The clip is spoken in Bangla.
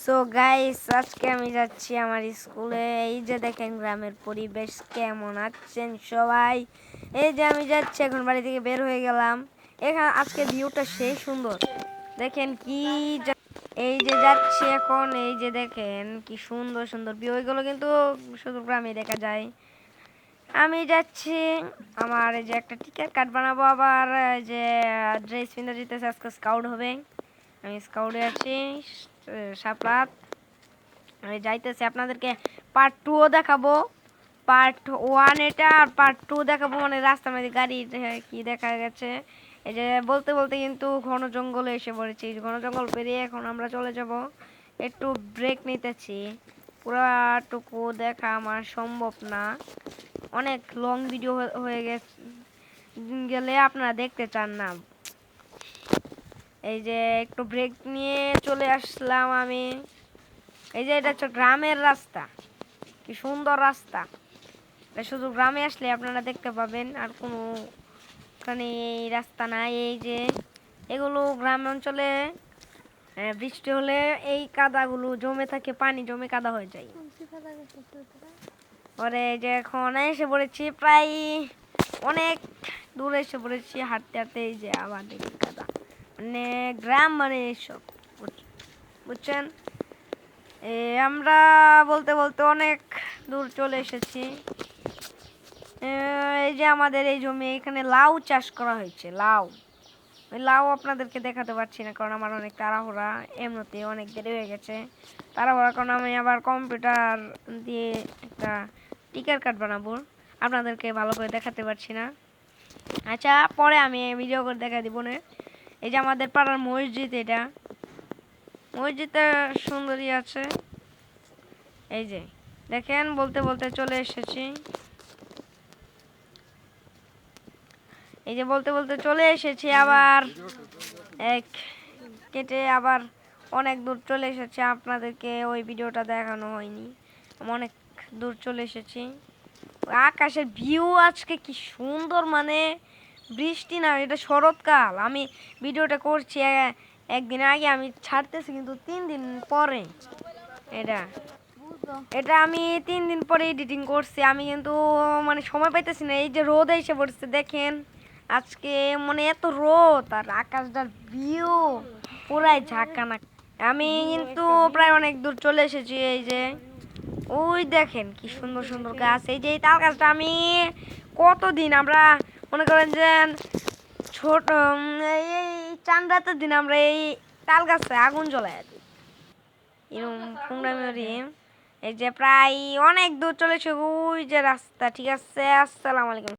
সো গাইস, আজকে আমি যাচ্ছি আমার স্কুলে। এই যে দেখেন গ্রামের পরিবেশ কেমন আছেন সবাই। এই যে আমি যাচ্ছি, এখন বাড়ি থেকে বের হয়ে গেলাম। এখানে আজকে ভিউটা সেই সুন্দর, দেখেন কি। এই যে যাচ্ছি এখন, এই যে দেখেন কি সুন্দর সুন্দর ভিউ। এগুলো কিন্তু শুধু গ্রামে দেখা যায়। আমি যাচ্ছি, আমার এই যে একটা টিকিট কার্ড বানাবো, আবার যে ড্রেস পিন্ধে যেতেছে, আজকে স্কাউট হবে। আমি স্কাউটে আছি সাপলাত। আমি যাইতেছি, আপনাদেরকে পার্ট 2ও দেখাবো। পার্ট 1 এটা, আর পার্ট 2 দেখাবো। মানে রাস্তার মধ্যে গাড়ি কি দেখা গেছে। এই যে বলতে বলতে কিন্তু ঘন জঙ্গলে এসে পড়েছি। ঘন জঙ্গল পেরিয়ে এখন আমরা চলে যাব। একটু ব্রেক নিতেছি, পুরাটুকু দেখা আমার সম্ভব না। অনেক লং ভিডিও হয়ে গেলে আপনারা দেখতে চান না। এই যে একটু ব্রেক নিয়ে চলে আসলাম আমি। এই যে এটা হচ্ছে গ্রামের রাস্তা, কি সুন্দর রাস্তা। এটা শুধু গ্রামে আসলে আপনারা দেখতে পাবেন, আর কোনো ওখানে এই রাস্তা নাই। এই যে এগুলো গ্রাম অঞ্চলে বৃষ্টি হলে এই কাদাগুলো জমে থাকে, পানি জমে কাদা হয়ে যায়। পরে এই যে এখন এসে পড়েছি, প্রায় অনেক দূরে এসে পড়েছি হাঁটতে হাঁটতে। এই যে আবার দেখি কাদা, মানে গ্রাম মানে এইসব, বুঝছেন। আমরা বলতে বলতে অনেক দূর চলে এসেছি। এই যে আমাদের এই জমি, এখানে লাউ চাষ করা হয়েছে। লাউ, ওই লাউ আপনাদেরকে দেখাতে পারছি না, কারণ আমার অনেক তাড়াহুড়া। এমনিতে অনেক দেরি হয়ে গেছে, তাড়াহুড়া কারণ আমি আবার কম্পিউটার দিয়ে একটা টিকার কার্ড বানাবো। আপনাদেরকে ভালো করে দেখাতে পারছি না। আচ্ছা, পরে আমি ভিডিও করে দেখা দিব না। এই যে আমাদের পাড়ার মসজিদ, এটা মসজিদটা সুন্দরই আছে। এই যে দেখেন, বলতে বলতে চলে এসেছি। এই যে বলতে বলতে চলে এসেছি, আবার এক কেটে আবার অনেক দূর চলে এসেছি। আপনাদেরকে ওই ভিডিওটা দেখানো হয়নি। আমি অনেক দূর চলে এসেছি। আকাশের ভিউ আজকে কি সুন্দর, মানে বৃষ্টি না, এটা শরৎকাল। আমি ভিডিওটা করছি একদিন আগে, আমি ছাড়তেছি কিন্তু 3 দিন পরে। এটা এটা আমি 3 দিন পরে এডিটিং করছি। আমি কিন্তু মানে সময় পাইতেছি না। এই যে রোদ এসে পড়ছে, দেখেন আজকে মানে এত রোদ, আর আকাশটার ভিউ পুরাই ঝাঁকানা। আমি কিন্তু প্রায় অনেক দূর চলে এসেছি। এই যে ওই দেখেন কি সুন্দর সুন্দর গাছ। এই যে এই তাল গাছটা আমি কতদিন, আমরা মনে করেন যে ছোট এই চাঁদ রাতের দিন আমরা এই তাল গাছে আগুন জ্বলাই দিই, এরকম ফুংরামি। এই যে প্রায় অনেক দূর চলেছে, ওই যে রাস্তা। ঠিক আছে, আসসালামু আলাইকুম।